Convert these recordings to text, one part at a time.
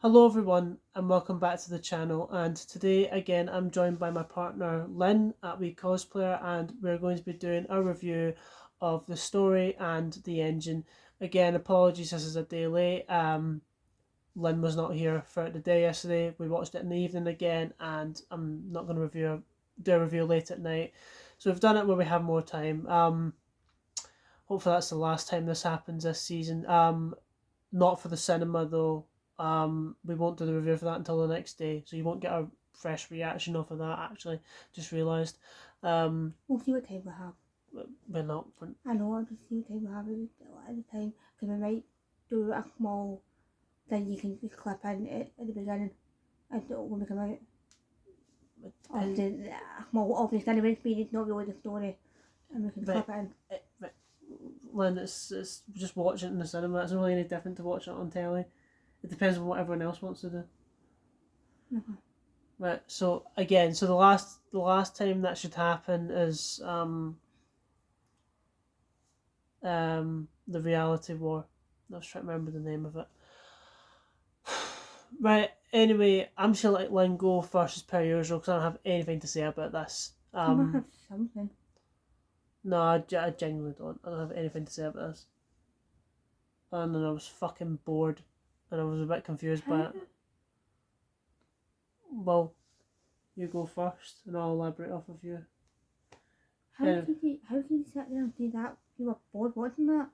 Hello everyone and welcome back to the channel, and today again I'm joined by my partner Lynn at We Cosplayer, and we're going to be doing a review of the story and the engine. Again, apologies, this is a day late. Lynn was not here for the day yesterday. We watched it in the evening again, and I'm not going to do a review late at night. So we've done it where we have more time. Hopefully that's the last time this happens this season. Not for the cinema though. We won't do the review for that until the next day, so you won't get a fresh reaction off of that. Actually, just realised. We'll see what time we have. We're not. I know, I'll just see what time we have at the time. Because we might do a small thing you can just clip in at the beginning when we come out. Obviously, a small obvious anyway, it's not really the story. And we can clip it in. Lynn, it's just watching it in the cinema. It's not really any different to watch it on telly. It depends on what everyone else wants to do. Mm-hmm. Right. So again, the last time that should happen is the reality war. I was trying to remember the name of it. Right. Anyway, I'm just gonna let Lynn go first as per usual because I don't have anything to say about this. You must have something. No, I genuinely don't. I don't have anything to say about this. And then I was fucking bored, and I was a bit confused by it. Well, you go first, and I'll elaborate off of you. How could you sit there and say that you were bored watching that?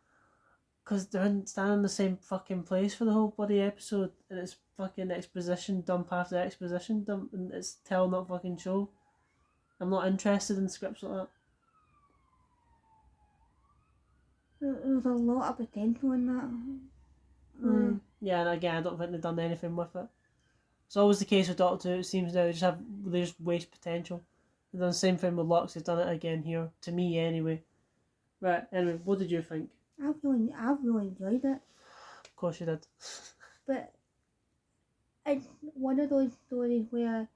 Because they're standing in the same fucking place for the whole bloody episode, and it's fucking exposition dump after exposition dump, and it's tell not fucking show. I'm not interested in scripts like that. There was a lot of potential in that. Yeah, and again, I don't think they've done anything with it. It's always the case with Doctor Who. It seems now they just waste potential. They've done the same thing with Lux. They've done it again here, to me anyway. Right. Anyway, what did you think? I've really enjoyed it. Of course you did. But it's one of those stories where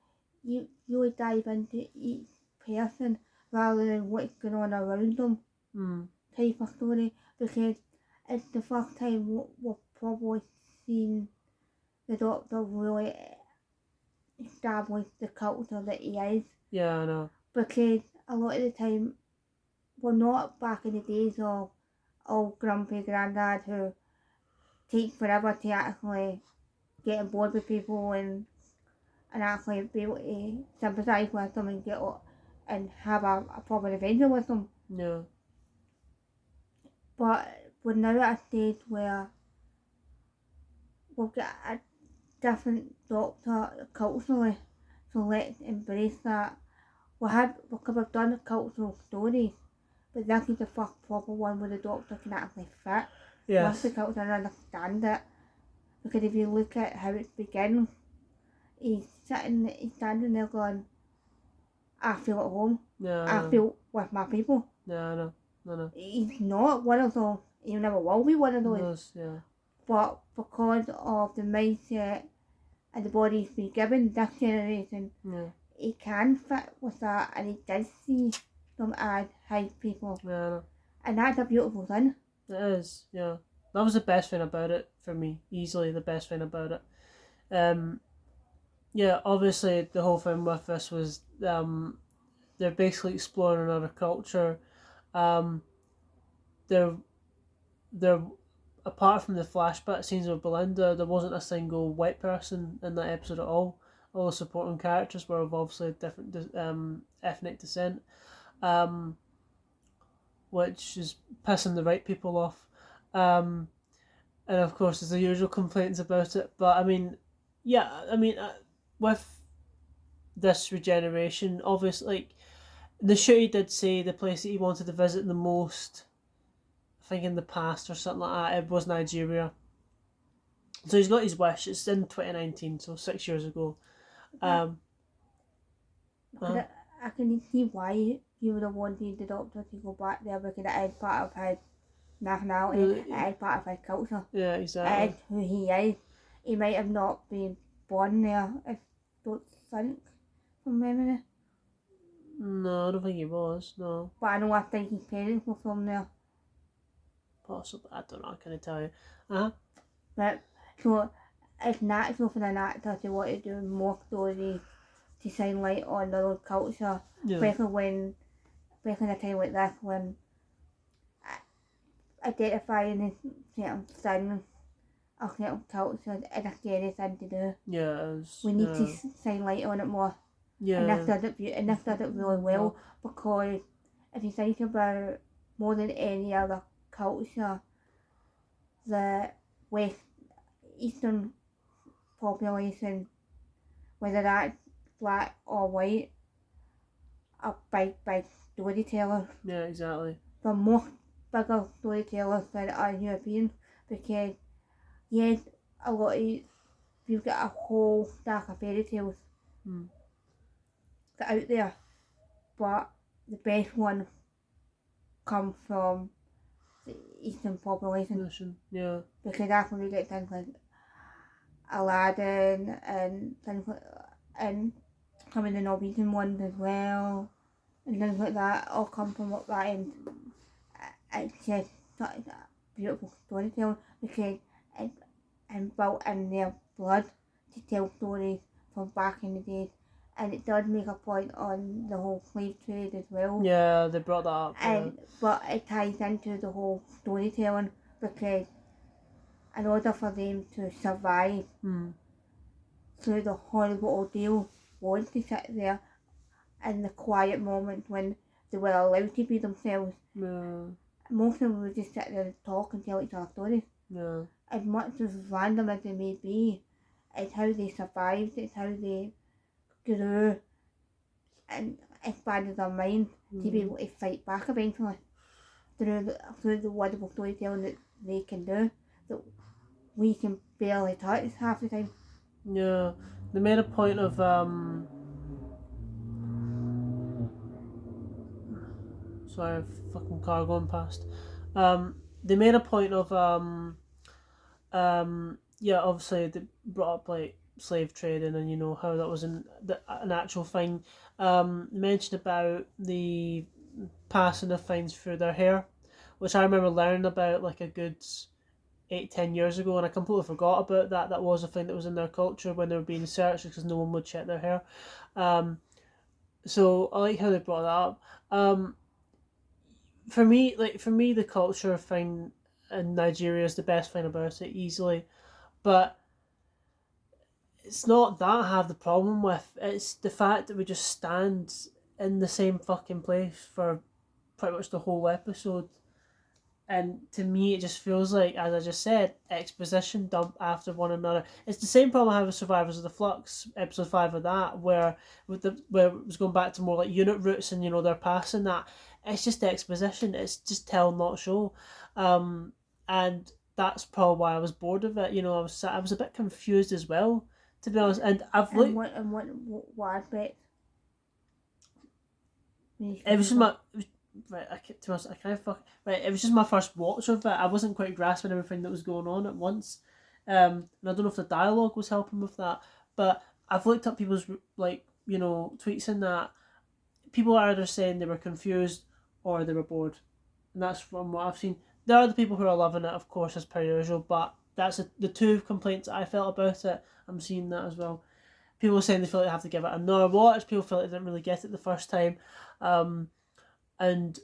you really dive into each person rather than what's going on around them type of story, because it's the first time we've probably seen the Doctor really establish the culture that he is. Yeah, I know. Because a lot of the time we're not back in the days of old grumpy granddad who takes forever to actually get on board with people and actually be able to sympathise with them and get and have a proper adventure with them. Yeah. But we're now at a stage where we've got a different Doctor culturally, so let's embrace that. We've done a cultural stories, but this is the first proper one where the Doctor can actually fit with the culture and understand it. Because if you look at how it begins, he's standing there going, I feel at home. Yeah. I feel with my people. Yeah, I know. No. He's not one of those. He never will be one of those. Yeah. But because of the mindset and the body he's been given this generation, he can fit with that, and he does see them as his people. Yeah, I know. And that's a beautiful thing. It is, yeah. That was the best thing about it for me. Easily the best thing about it. Yeah, obviously the whole thing with this was they're basically exploring another culture. Um, they're they're apart from the flashback scenes of Belinda, there wasn't a single white person in that episode at all. All the supporting characters were of obviously different ethnic descent, which is pissing the right people off. And of course, there's the usual complaints about it. But I mean, with this regeneration, obviously, like the show, he did say the place that he wanted to visit the most, I think in the past or something like that, it was Nigeria. So he's got his wish. It's in 2019, so 6 years ago. I can see why you would have wanted the Doctor to go back there, because it is part of his nationality, it is part of his culture. Yeah, exactly. It is who he is. He might have not been born there, I don't think, from memory. No, I don't think he was, no. But I think his parents were from there. Possibly, I don't know, I couldn't tell you. Uh-huh. But, so, it's natural for an actor to want to do more stories to shine light on their own culture, Yeah. especially in a time like this when identifying in certain things or certain cultures is a scary thing to do. Yeah. We need to shine light on it more. And this does it, really well, because if you think about more than any other culture, the West Eastern population, whether that's black or white, are big storytellers. Yeah, exactly. They're more bigger storytellers than are Europeans, because yes, a lot of you've got a whole stack of fairy tales out there, but the best ones come from the Eastern population. Yeah. Because that's when we get things like Aladdin and things like, and some of the Norwegian ones as well, and things like that all come from what that end. It's just such a beautiful storytelling because it's built in their blood to tell stories from back in the days, and it does make a point on the whole slave trade as well. Yeah, they brought that up. But it ties into the whole storytelling because in order for them to survive through the horrible ordeal was to sit there in the quiet moments when they were allowed to be themselves. Most of them would just sit there and talk and tell each other stories. As much as random as they may be, it's how they survived, it's how they grew and expanded their mind to be able to fight back eventually through the wonderful storytelling that they can do that we can barely touch half the time. Yeah, they made a point of sorry, fucking car going past. They made a point of yeah, obviously they brought up like slave trading and you know how that was an actual thing. Mentioned about the passing of things through their hair, which I remember learning about like a good 8-10 years ago, and I completely forgot about that. That was a thing that was in their culture when they were being searched because no one would check their hair. So I like how they brought that up. For me, the culture thing in Nigeria is the best thing about it, easily. But it's not that I have the problem with. It's the fact that we just stand in the same fucking place for pretty much the whole episode. And to me, it just feels like, as I just said, exposition dump after one another. It's the same problem I have with Survivors of the Flux, episode 5 of that, where it was going back to more like unit roots and, you know, they're passing that. It's just exposition. It's just tell, not show. And that's probably why I was bored of it. You know, I was a bit confused as well, to be honest. And I've looked. What aspect? It was just my. Right, to be honest, I kind of right. It was just my first watch of it. I wasn't quite grasping everything that was going on at once, and I don't know if the dialogue was helping with that. But I've looked up people's like you know tweets in that people are either saying they were confused or they were bored, and that's from what I've seen. There are the people who are loving it, of course, as per usual. But that's the two complaints I felt about it. I'm seeing that as well. People saying they feel like they have to give it another watch. People feel like they didn't really get it the first time. And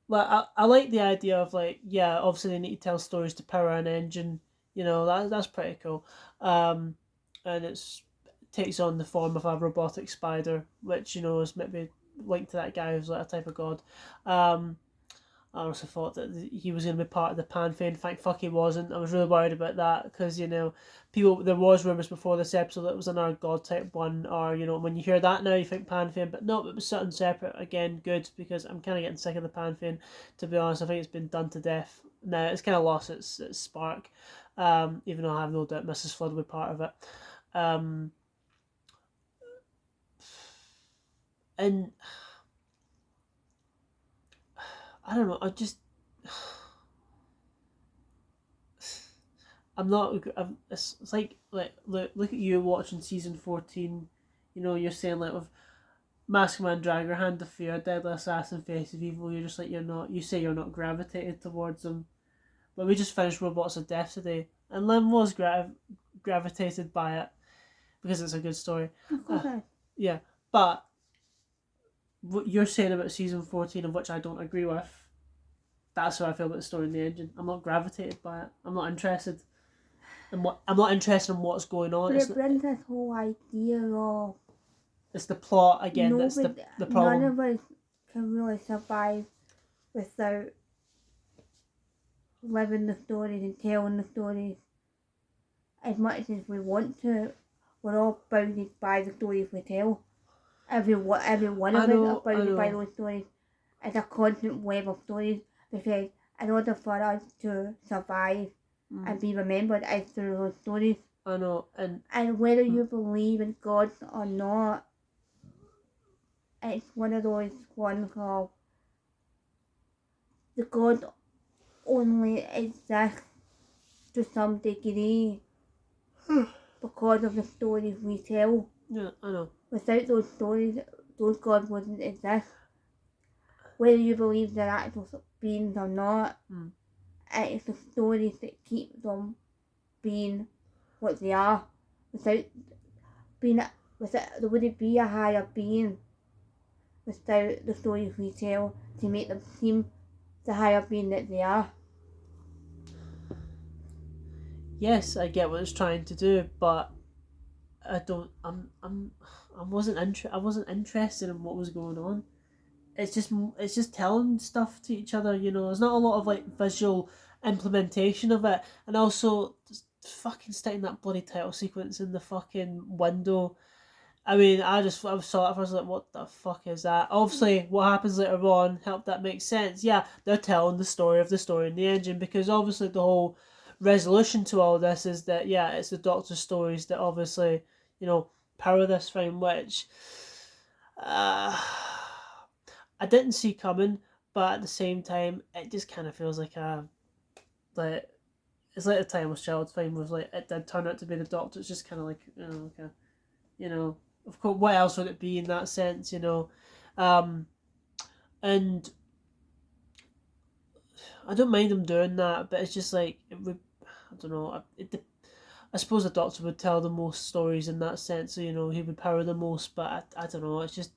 like I like the idea of like yeah obviously they need to tell stories to power an engine, you know, that's pretty cool. And it's takes on the form of a robotic spider, which you know is maybe linked to that guy who's like a type of god. I also thought that he was going to be part of the Pantheon. Thank fuck he wasn't. I was really worried about that because, you know, there was rumours before this episode that it was another god type one, or, you know, when you hear that now you think Pantheon, but no, it was something separate. Again, good, because I'm kind of getting sick of the Pantheon, to be honest. I think it's been done to death now. It's kind of lost its spark, even though I have no doubt Mrs. Flood will be part of it. And I don't know, it's like look at you watching season 14. You know, you're saying like with Mask Man, Dragger, Hand of Fear, Deadly Assassin, Face of Evil. You're just like you say you're not gravitated towards them, but we just finished Robots of Death today, and Lynn was gravitated by it because it's a good story. Of course it is. Yeah, but what you're saying about season 14, of which I don't agree with, that's how I feel about the story in the engine. I'm not gravitated by it. I'm not interested. I'm not interested in what's going on. But it brings this whole idea of It's the plot again. That's the problem. None of us can really survive without living the stories and telling the stories as much as we want to. We're all bounded by the stories we tell. Every one of us are bounded by those stories. It's a constant web of stories, because in order for us to survive and be remembered, it's through those stories. I know, and whether you believe in God or not, it's one of those ones of the God only exists to some degree because of the stories we tell. Yeah, I know. Without those stories, those gods wouldn't exist. Whether you believe they're actual beings or not, it's the stories that keep them being what they are. Without there wouldn't be a higher being without the stories we tell to make them seem the higher being that they are. Yes, I get what it's trying to do, but I don't. I wasn't interested in what was going on. It's just telling stuff to each other. There's not a lot of like visual implementation of it, and also just fucking sticking that bloody title sequence in the fucking window. I mean, I saw it. I was like, what the fuck is that? Obviously, what happens later on helped that make sense. Yeah, they're telling the story of the story in the engine, because obviously the whole resolution to all this is that, yeah, it's the Doctor's stories that obviously, power this thing, which I didn't see coming, but at the same time, it just kind of feels like it's like a Timeless Child thing with like it did turn out to be the Doctor. It's just kind of like, okay, of course, what else would it be in that sense, and I don't mind them doing that, but it's just like it would. I don't know. I suppose the Doctor would tell the most stories in that sense, so he would power the most. But I don't know. It's just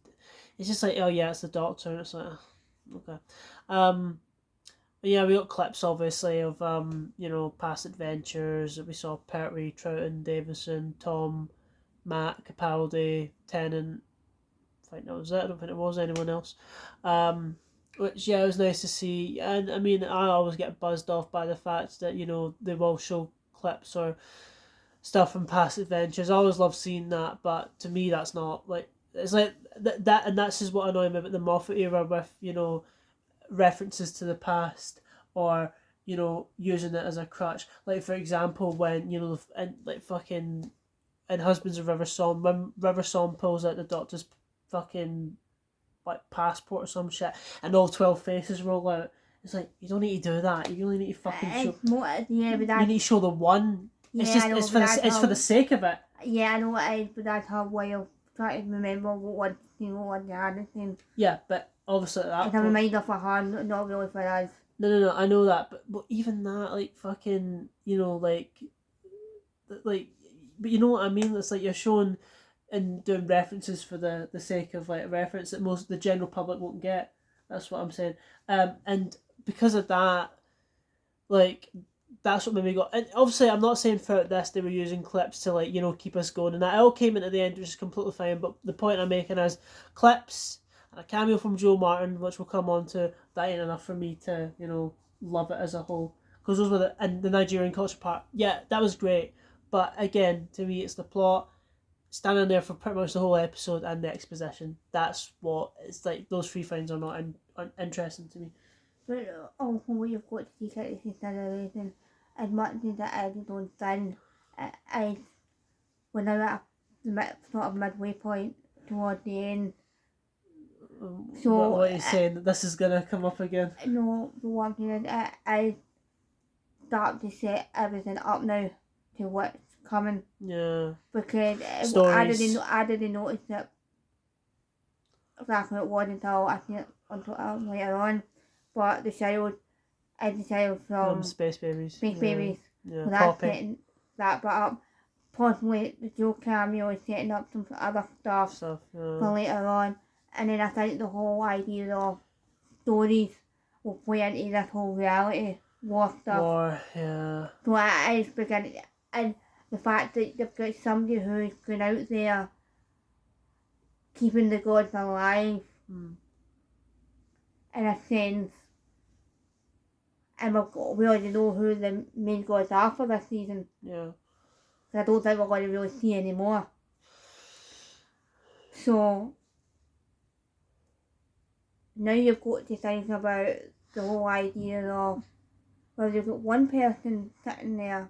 like, oh yeah, it's the Doctor, and it's like, okay. But yeah, we got clips obviously of past adventures. We saw Pertwee, Troughton, Davison, Tom, Matt, Capaldi, Tennant. I think that was it. I don't think there was anyone else. Which, yeah, it was nice to see. And I mean, I always get buzzed off by the fact that they will show clips or stuff from past adventures. I always love seeing that, but to me that's not like, it's like that, and that's just what annoyed me about the Moffat era with references to the past, or using it as a crutch. Like, for example, when like fucking in Husbands of River Song, when River Song pulls out the Doctor's fucking like passport or some shit, and all 12 faces roll out. It's like, you don't need to do that. You only need to fucking show. You need to show the one. Yeah, it's just it's for the sake of it. Yeah, I know what it is, but that's her way of trying to remember what one the other thing. Yeah, but obviously that. It's a reminder for her, not really for us. No, I know that, but even that, like, fucking, like, but you know what I mean? It's like you're showing and doing references for the sake of like reference that the general public won't get. That's what I'm saying. And because of that, like, that's what made me go. And obviously, I'm not saying throughout this they were using clips to like keep us going, and that all came into the end, which is completely fine. But the point I'm making is clips and a cameo from Joe Martin, which we'll come on to. That ain't enough for me to love it as a whole, because those were and the Nigerian culture part. Yeah, that was great. But again, to me, it's the plot standing there for pretty much the whole episode and the exposition. That's what it's like. Those three things are not interesting to me. But also, what you've got to take into consideration, as much as it is its own thing, it is when they're at the sort of midway point toward the end. So what are you saying, that this is gonna come up again? No, the one thing is, it is start to set everything up now to what's coming. Yeah. Because I didn't notice it exactly what it was until I seen it on Twitter later on. But the child as the child from Space Babies. Space Babies. Yeah, So that's Poppy. setting that bit up. Possibly the Joe cameo is setting up some other stuff Stuff. for later on. And then I think the whole idea of stories will play into this whole reality war stuff. War. Yeah. So it is beginning, and the fact that you've got somebody who's going out there keeping the gods alive Mm. in a sense. And we already know who the main gods are for this season. Yeah. So I don't think we're going to really see any more. So now you've got to think about the whole idea of, well, you've got one person sitting there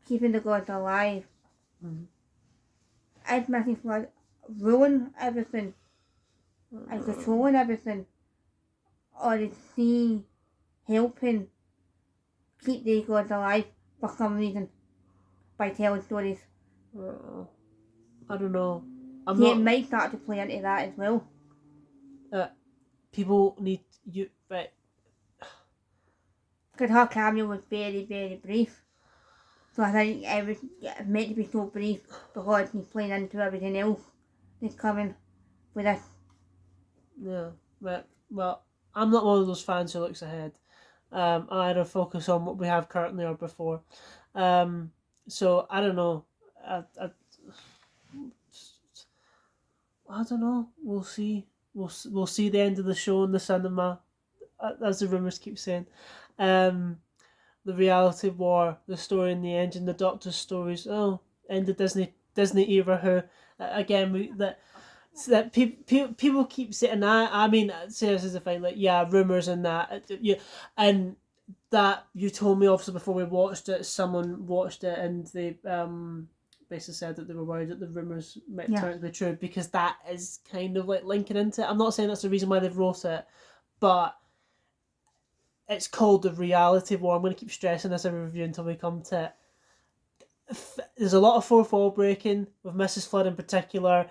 keeping the gods alive. Mm. Is Mrs. Flood ruling everything and controlling everything? Or is she helping keep the gods alive for some reason by telling stories? I don't know. It might start to play into that as well. People need you. Right. Because her cameo was very, very brief. So I think it was meant to be so brief because he's playing into everything else that's coming with this. Yeah. But, well, I'm not one of those fans who looks ahead. I either focus on what we have currently or before. So I don't know. I don't know. We'll see. We'll see the end of the show in the cinema, as the rumors keep saying. The reality war, the story in the engine, the Doctor's stories. Oh, end of Disney era. Who again that people keep saying that. I mean, say this as a thing, like, yeah, rumors and that. Yeah, and that you told me obviously before we watched it. Someone watched it and they basically said that they were worried that the rumours might turn out to be true, because that is kind of like linking into it. I'm not saying that's the reason why they've wrote it, but it's called the reality war. I'm going to keep stressing this every review until we come to it. There's a lot of fourth wall breaking with Mrs. Flood in particular.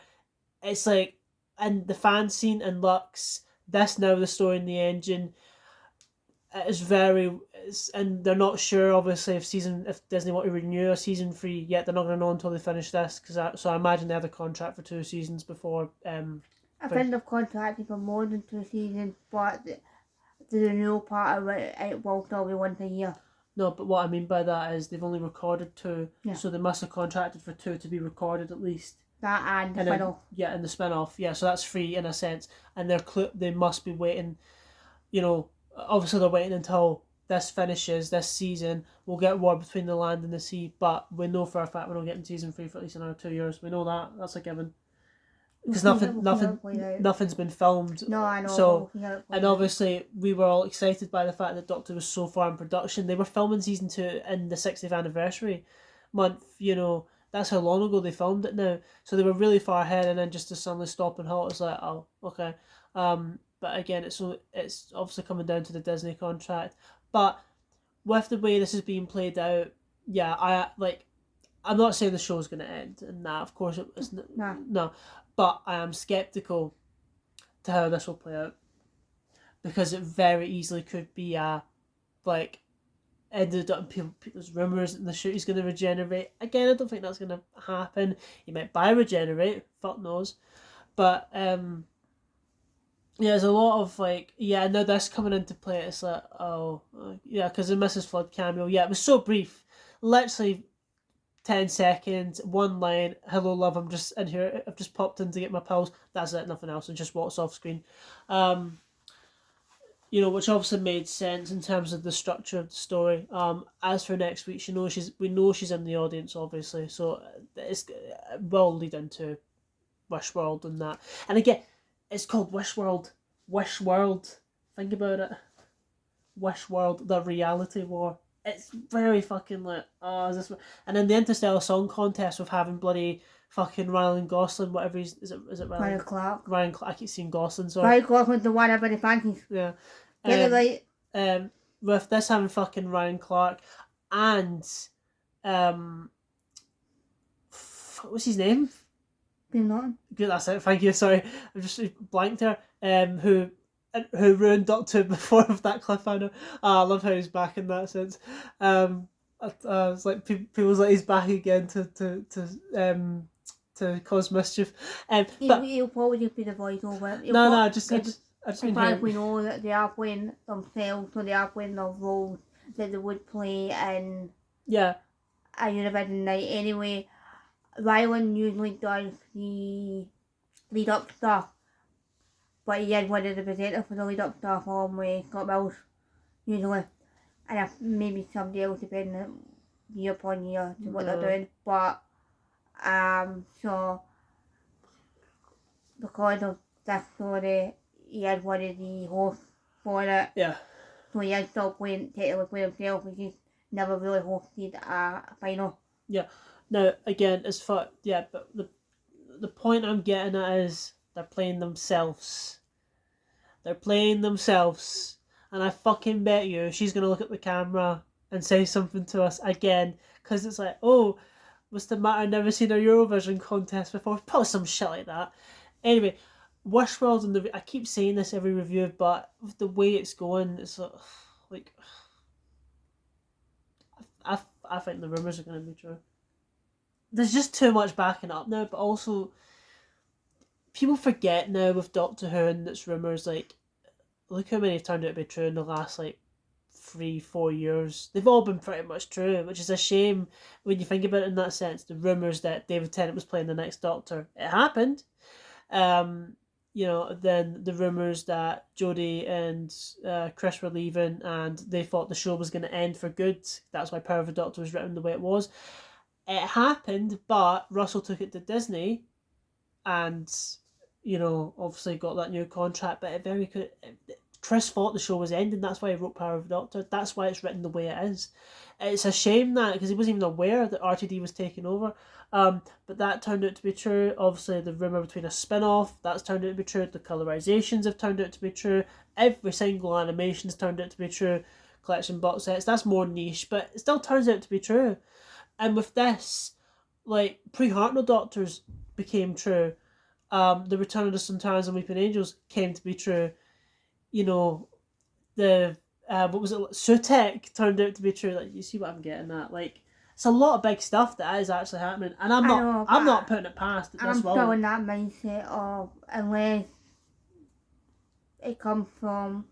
It's like, and the fan scene and Lux, this now the story in the engine, is and they're not sure obviously if Disney want to renew a season 3 yet. They're not going to know until they finish this, so I imagine they have a contract for 2 seasons before. I think they've contracted for more than 2 seasons, but the renewal part of it will still be once a year. No, but what I mean by that is they've only recorded 2, Yeah. so they must have contracted for 2 to be recorded at least. That and the spin-off. Yeah, and the spin-off. Yeah, so that's 3 in a sense, and they must be waiting. Obviously they're waiting until this finishes this season. We'll get War Between the Land and the Sea, but we know for a fact we're not getting season 3 for at least another 2 years. We know that. That's a given. Because nothing's been filmed. No, I know. So, and obviously we were all excited by the fact that Doctor was so far in production. They were filming season 2 in the 60th anniversary month. That's how long ago they filmed it now. So they were really far ahead, and then just to suddenly stop and halt, it's like, oh, okay. But again, it's obviously coming down to the Disney contract. But with the way this is being played out, yeah, I'm not saying the show's going to end, and that, of course, it's no. But I am skeptical to how this will play out, because it very easily could be ended up people's rumours that the show is going to regenerate. Again, I don't think that's going to happen. He might regenerate, fuck knows. But there's a lot of now this coming into play. It's like, because the Mrs. Flood cameo, it was so brief, literally 10 seconds, one line, hello love, I'm just in here, I've just popped in to get my pills, that's it, nothing else, and just walks off screen. Which obviously made sense in terms of the structure of the story. As for next week, we know she's in the audience, obviously, so it will lead into Wishworld and that. And again, it's called Wishworld. Think about it. Wishworld, the reality war. It's very fucking like, is this? And then the Interstellar Song Contest with having bloody fucking Ryan Gosling, whatever is it Ryan Clark. Ryan Clark. I keep seeing Gosling. Sorry. Ryan Clark was the one everybody fancies. Yeah. Get it right. With this having fucking Ryan Clark and what's his name? Graham Norton. Good, that's it. Thank you. Sorry, I just blanked there. Who who ruined Doctor Who before of that cliffhanger. I love how he's back in that sense. It's like people's like he's back again to cause mischief. But He'll probably just be the voiceover. no, I just mean As far as him. we know that they are playing themselves, so they are playing the roles that they would play in Yeah, a Eurovision night anyway. Rylan usually does the lead up stuff, but he is one of the presenters for the lead up stuff along with Scott Mills, usually. And if maybe somebody else depending on year upon year to what they're doing. But so because of this story, he is one of the hosts for it. yeah. So he is still technically playing himself, but he's never really hosted a final. Yeah. Now again, as far but the point I'm getting at is they're playing themselves. They're playing themselves, and I fucking bet you she's gonna look at the camera and say something to us again, because it's like, oh, what's the matter? Never seen a Eurovision contest before. Probably some shit like that. Anyway, Wishworld and I keep saying this every review, but the way it's going, it's like I think the rumors are gonna be true. There's just too much backing up now, but also people forget now with Doctor Who and its rumours, like, look how many have turned out to be true in the last, like, 3-4 years. They've all been pretty much true, which is a shame when you think about it in that sense. The rumours that David Tennant was playing the next Doctor, it happened. Then the rumours that Jodie and Chris were leaving and they thought the show was going to end for good. That's why Power of the Doctor was written the way it was. It happened, but Russell took it to Disney and, obviously got that new contract, but Chris thought the show was ending. That's why he wrote Power of the Doctor. That's why it's written the way it is. It's a shame that, because he wasn't even aware that RTD was taking over. But that turned out to be true. Obviously, the rumour between a spin-off, that's turned out to be true. The colorizations have turned out to be true. Every single animation's turned out to be true. Collection box sets, that's more niche, but it still turns out to be true. And with this, like, pre-Hartnell Doctors became true. The Return of the Sultans and Weeping Angels came to be true. The what was it? Sutek turned out to be true. Like, you see what I'm getting at? Like, it's a lot of big stuff that is actually happening, and I'm not putting it past it. I'm still in that mindset of, unless it comes from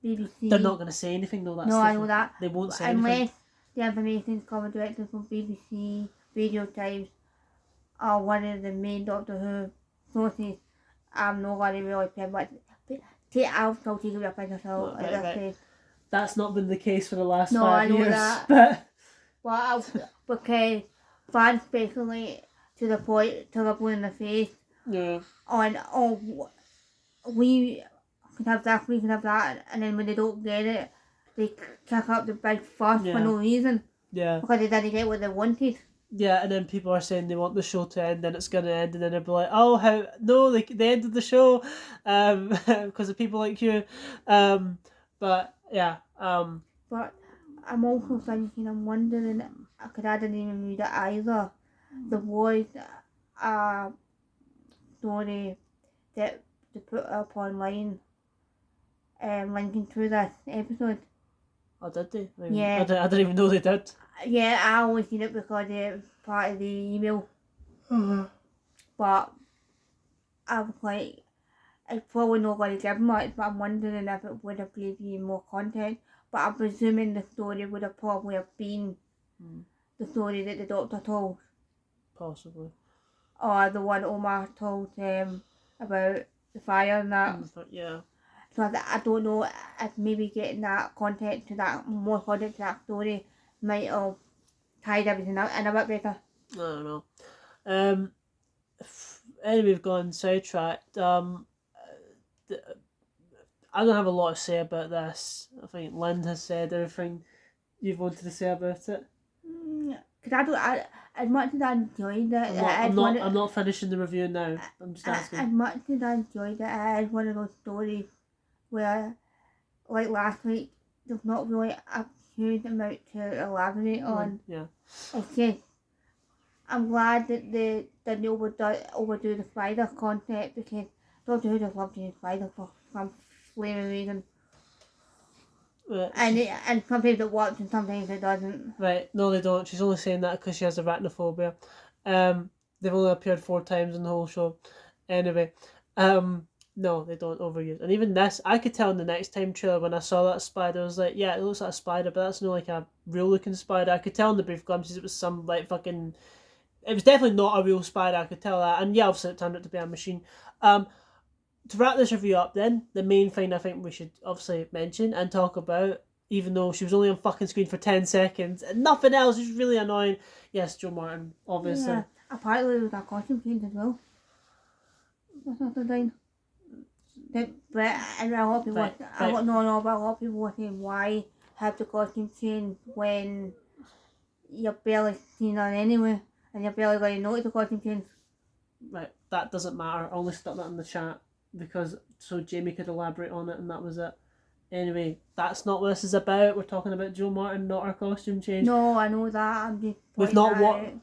BBC. They're not going to say anything though. I know that. They won't say unless anything. The information's coming directly from BBC, Radio Times, or one of the main Doctor Who sources. I'm not going to really pay much. I'll still take it with a pinch of salt at this stage. That's not been the case for the last 5 I know years. That. Because fans, especially to the point, to the blue in the face. Yeah. We can have that, we can have that, and then when they don't get it, they kick up the big fuss for no reason. Yeah. Because they didn't get what they wanted. Yeah, and then people are saying they want the show to end, and it's going to end, and then they'll be like, oh, how, no, they ended the show, because of people like you, but, yeah. But I'm also thinking, I'm wondering, because I didn't even read it either, there was a story that they put up online, linking to this episode. Oh, did they? Yeah. I didn't even know they did. Yeah, I only seen it because it was part of the email. But I was like, it's probably not going to give much, but I'm wondering if it would have gave you more content. But I'm presuming the story would have probably have been the story that the Doctor told. Possibly. Or the one Omar told them about the fire and that. Yeah. So I don't know if maybe getting that content to that, more content to that story might have tied everything out in a bit better. I don't know. Anyway, we've gone sidetracked. I don't have a lot to say about this. I think Lynn has said everything you've wanted to say about it. Because as much as I enjoyed it, I'm not finishing the review now. I'm just asking. As much as I enjoyed it, it is one of those stories where, like last week, there's not really a huge amount to elaborate on. Yeah. It's just, I'm glad that they didn't overdo the spider concept, because Doctor Who just loved to use spiders for some flaming reason. Right, And sometimes it works and sometimes it doesn't. right, no, they don't. She's only saying that because she has arachnophobia. They've only appeared 4 times in the whole show. Anyway, no, they don't overuse. And even this, I could tell in the Next Time trailer when I saw that spider, I was like, yeah, it looks like a spider, but that's not like a real looking spider. I could tell in the brief glimpses it was some like fucking. It was definitely not a real spider. I could tell that, and yeah, obviously it turned out to be a machine. To wrap this review up, then the main thing I think we should obviously mention and talk about, even though she was only on fucking screen for 10 seconds and nothing else, is really annoying. Yes, Jo Martin, obviously. Yeah, apparently there was a costume change as well. That's not the thing. But a lot of people, Right. but a lot of people were saying why have the costume change when you're barely seen on anyway, and you're barely going to notice the costume change. Right, that doesn't matter. I only stuck that in the chat because so Jamie could elaborate on it, and that was it. Anyway, that's not what this is about. We're talking about Jo Martin, not her costume change. No, I know that. I'm just We've not what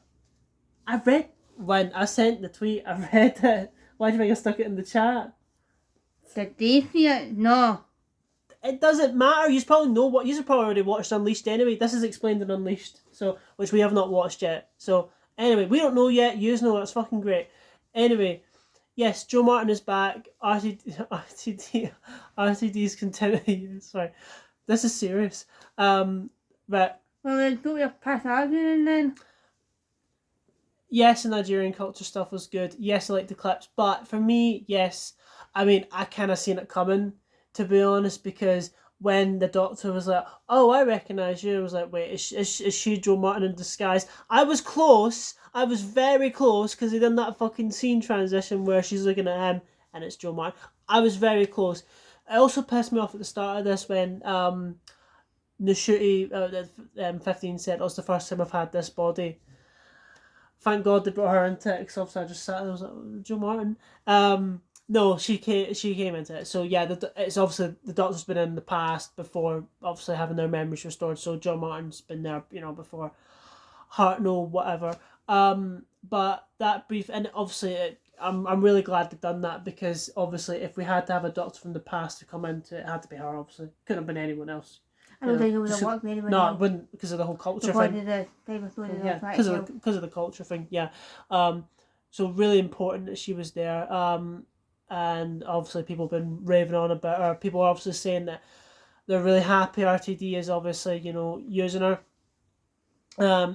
I read when I sent the tweet. I read it. Why do you think I stuck it in the chat? Did they see it? No. It doesn't matter. You probably know what you probably already watched Unleashed anyway. This is explained in Unleashed, so which we have not watched yet. So anyway, we don't know yet. You know that's fucking great. Anyway, yes, Jo Martin is back. RTD's continuing. Sorry, this is serious. But Well, then don't we have past arguing then? yes, the Nigerian culture stuff was good. Yes, I like the clips, but for me, yes, I mean, I kind of seen it coming, to be honest, because when the doctor was like, "Oh, I recognise you," I was like, "Wait, is she Jo Martin in disguise?" I was close. I was very close because they done that fucking scene transition where she's looking at him and it's Jo Martin. I was very close. It also pissed me off at the start of this when Nushuti 15 said, "Oh, it's the first time I've had this body." Thank God they brought her into it, because obviously I just sat there and I was like, Jo Martin. No, she came into it. So yeah, it's obviously the Doctor's been in the past before, obviously having their memories restored. So Jo Martin's been there, before Hartnell, whatever. But that brief, and obviously I'm really glad they've done that, because obviously if we had to have a Doctor from the past to come into it, it had to be her. Obviously, couldn't have been anyone else. I don't think it would have worked very well. No, it wouldn't, because of the whole culture thing. Because of the culture thing. Yeah. So really important that she was there. And obviously people have been raving on about her. People are obviously saying that they're really happy RTD is obviously using her.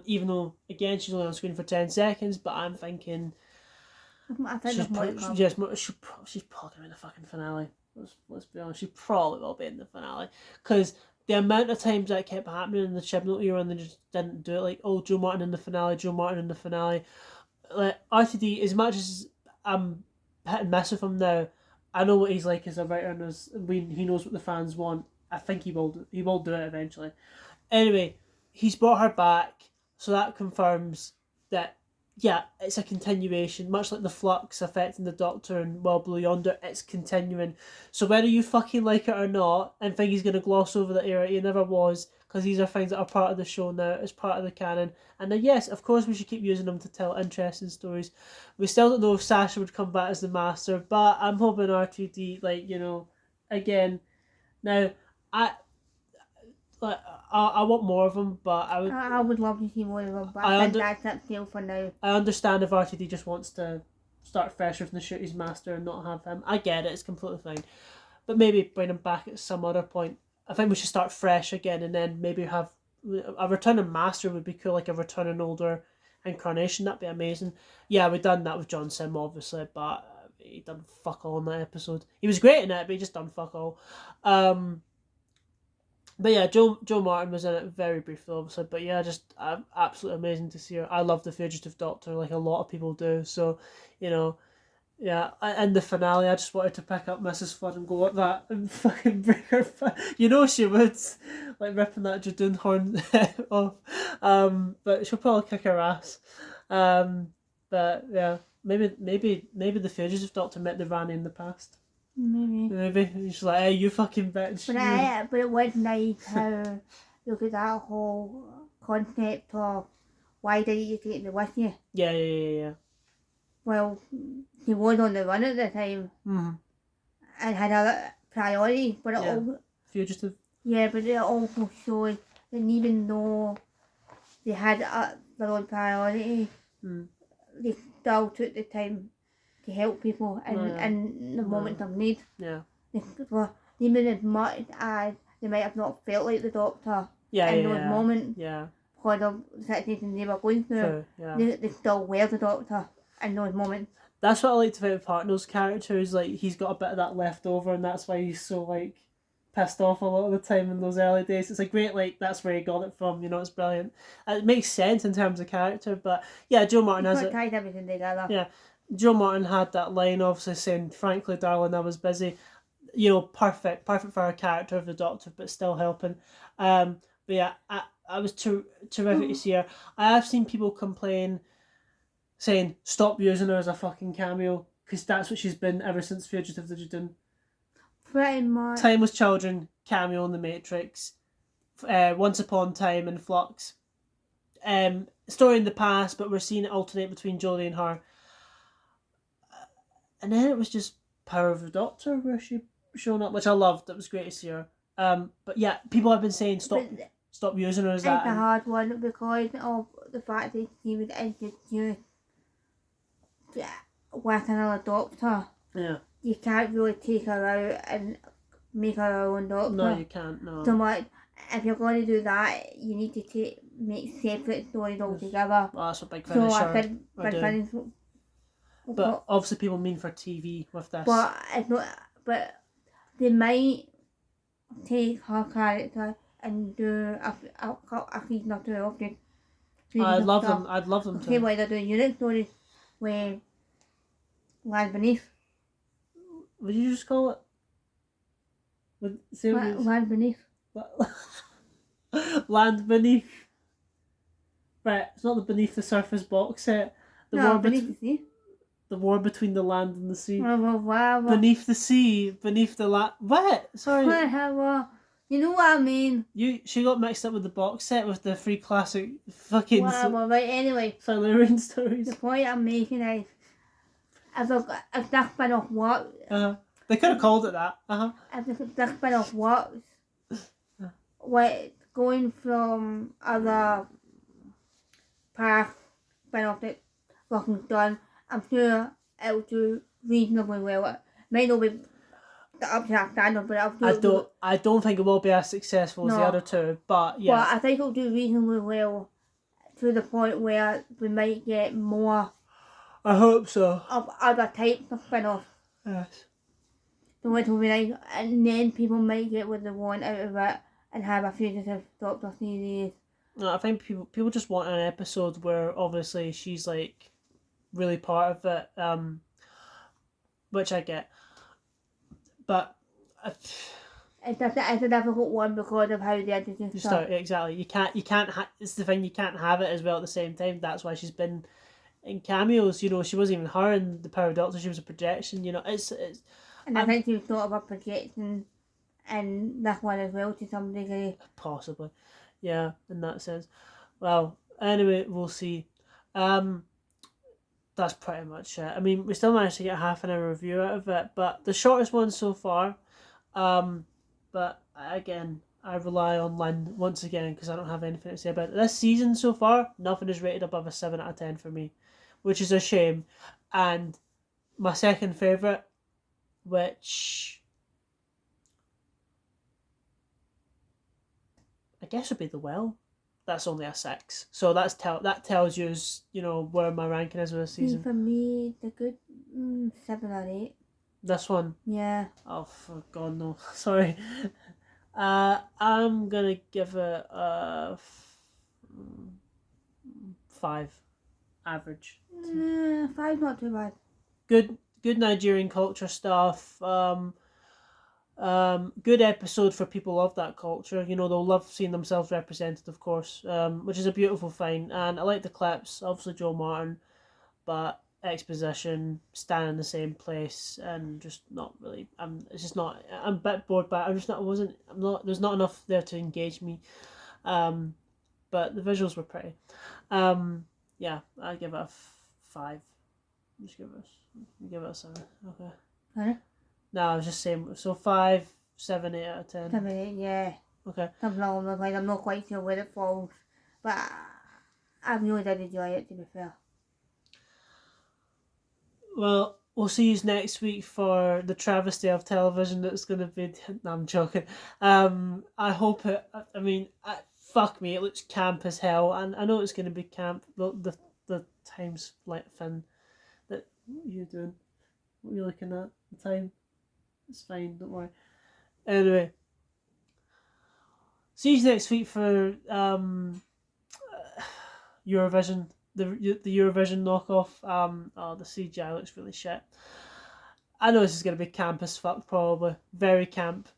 Even though again she's only on screen for 10 seconds, but I'm thinking she's probably going to be in the fucking finale. Let's be honest, she probably will be in the finale, because the amount of times that kept happening in the Chibnall era and they just didn't do it, like, oh, Jo Martin in the finale, Jo Martin in the finale. Like, RTD, as much as I'm hit and miss with him now, I know what he's like as a writer, and he knows what the fans want. I think he will do it eventually. Anyway, he's brought her back, so that confirms that, yeah, it's a continuation, much like the flux affecting the Doctor and Well Below Yonder, it's continuing. So whether you fucking like it or not, and think he's going to gloss over the era, he never was, because these are things that are part of the show now, it's part of the canon. And then yes, of course we should keep using them to tell interesting stories. We still don't know if Sasha would come back as the Master, but I'm hoping R2D, again, now, I want more of them, but I would love to see more of them, but that's up still for now. I understand if RTD just wants to start fresh with Nashuti's Master and not have him. I get it, it's completely fine. But maybe bring him back at some other point. I think we should start fresh again, and then maybe have a returning Master would be cool, like a returning older incarnation. That'd be amazing. Yeah, we've done that with John Sim, obviously, but he done fuck all in that episode. He was great in it, but he just done fuck all. But yeah, Jo Martin was in it very briefly, obviously. But yeah, just absolutely amazing to see her. I love the Fugitive Doctor, like a lot of people do. So, yeah. In the finale, I just wanted to pick up Mrs. Flood and go like that and fucking break her. She would, like ripping that Jadun horn off. But she'll probably kick her ass. But yeah, maybe the Fugitive Doctor met the Rani in the past. Maybe she's like, "Hey, you fucking bitch." But it was nice how look at that whole concept of why didn't you take me with you? Yeah. Well, he was on the run at the time, and had other priority, but it Yeah. all Fugitive. yeah, but it also showed that even though they had their own priority, Mm. they still took the time to help people in the moment of need. Yeah. Even as much as they might have not felt like the doctor Yeah. in Yeah. those moments Yeah. because of the situation they were going through, True. Yeah. they still were the doctor in those moments. That's what I liked about Partner's character is like he's got a bit of that left over, and that's why he's so like pissed off a lot of the time in those early days. It's a great like that's where he got it from. You know, it's brilliant. It makes sense in terms of character, but yeah, Joe Martin has it. Tied everything together. Yeah, Joe Martin had that line, obviously saying, "Frankly, darling, I was busy." You know, perfect for a character of the Doctor, but still helping. But yeah, I was terrific to see her. I have seen people complain, saying, "Stop using her as a fucking cameo," because that's what she's been ever since Fugitive Digital. Pretty much. Timeless Children, cameo in The Matrix, Once Upon a Time in Flux. Story in the past, but we're seeing it alternate between Jodie and her. And then it was just Power of the Doctor, where she showing up, which I loved. It was great to see her. But yeah, people have been saying stop using her as that. It's a hard one because of the fact that she was introduced with another doctor. Yeah. You can't really take her out and make her her own doctor. No, you can't. No. So much. If you're going to do that, you need to make separate stories altogether. Well, that's a big So I finisher. think Big Finish. But obviously, people mean for TV with this. But it's not. But they might take her character and do a season or two of it. I'd love them Okay, to. why they're doing unit stories with Land Beneath. What did you just call it? Land Beneath. Land Beneath. Right, it's not the Beneath the Surface box set. Beneath the Sea. The war between the land and the sea. Wow. Beneath the sea, beneath the land. What? Sorry. You know what I mean? She got mixed up with the box set with the free classic fucking. Right. Anyway, Silurian stories. the point I'm making is, if this been off work. They could have called it that. If this been off work, going from other paths, been off it, working done. I'm sure it'll do reasonably well. It might not be up to that standard, but I don't think it will be as successful as the other two, but yeah. But I think it'll do reasonably well to the point where we might get more. I hope so. Of other types of spin-off. Yes. So which will be nice, and then people might get what they want out of it and have a Fugitive Doctor series. No, I think people just want an episode where obviously she's like really part of it, which I get, but it's a difficult one because of how they introduce her. Exactly. You can't. It's the thing, you can't have it as well at the same time. That's why she's been in cameos. You know, she wasn't even her in the Power Doctor. She was a projection. You know, it's. And I think she thought of a projection in this one as well to some degree. Possibly, yeah, in that sense. Well, anyway, we'll see. That's pretty much it. I mean, we still managed to get a half an hour review out of it, but the shortest one so far. But again, I rely on Lynn once again because I don't have anything to say about it. This season so far, nothing is rated above a 7 out of 10 for me, which is a shame. And my second favourite, which I guess would be The Well. That's only a 6. So that tells you, you know, where my ranking is with this season. For me, the good 7 or 8. This one? Yeah. Oh, for God, no. Sorry. I'm gonna give it a 5. Average. 5 not too bad. Good Nigerian culture stuff. Good episode for people of that culture. You know, they'll love seeing themselves represented, of course, which is a beautiful thing. And I like the clips, obviously Joe Martin, but exposition, standing in the same place, and just not really. It's just not. I'm a bit bored, but I'm not. There's not enough there to engage me. But the visuals were pretty. Yeah, I give it a 5. Give it a 7. Okay. Huh? No, I was just saying. So 5, 7, 8 out of 10. 7, 8, yeah. Okay. Something along those lines. I'm not quite sure where it falls, but I really did enjoy it, to be fair. Well, we'll see you next week for the travesty of television that's going to be. No, I'm joking. I hope it. I mean, fuck me, it looks camp as hell, and I know it's going to be camp. The time's like Finn. That what are you doing? What are you looking at? The time. It's fine. Don't worry. Anyway, see you next week for Eurovision. The Eurovision knockoff. The CGI looks really shit. I know this is gonna be camp as fuck, probably very camp.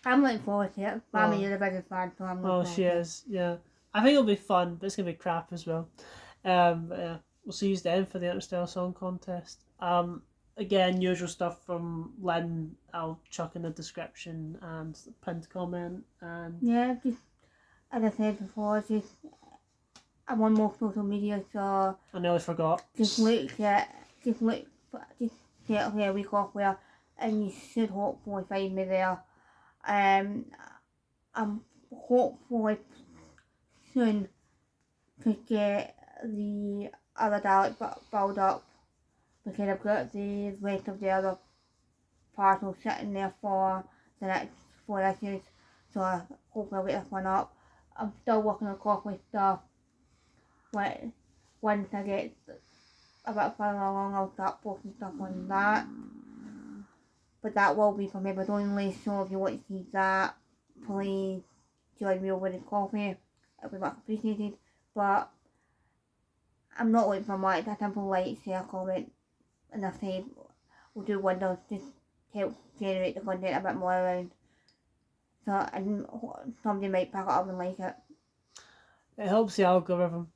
I'm looking forward to it. I'm a Eurovision fan, so I'm looking forward she to is. Yeah, I think it'll be fun, but it's gonna be crap as well. But yeah, we'll see you then for the Interstellar Song Contest. Again, usual stuff from Lynn. I'll chuck in the description and pinned comment. And yeah, just as I said before, just I'm on more social media, so I nearly forgot. just get a week off where, and you should hopefully find me there. I'm hopefully soon to get the other Dalek build up, because I've got the rest of the other parcels sitting there for the next 4 issues, so hopefully I'll get this one up. I'm still working on Coffee stuff, but once I get a bit further along, I'll start posting stuff on that. But that will be for members only, so if you want to see that, please join me over in Coffee. It'll be much appreciated. But I'm not looking for much. A simple like, share, comment, and I say will do wonders. Just help generate the content a bit more around. So, and somebody might pick it up and like it. It helps the algorithm.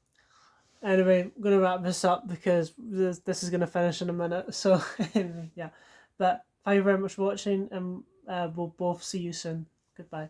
Anyway, I'm going to wrap this up because this is going to finish in a minute. So, yeah. But thank you very much for watching, and we'll both see you soon. Goodbye.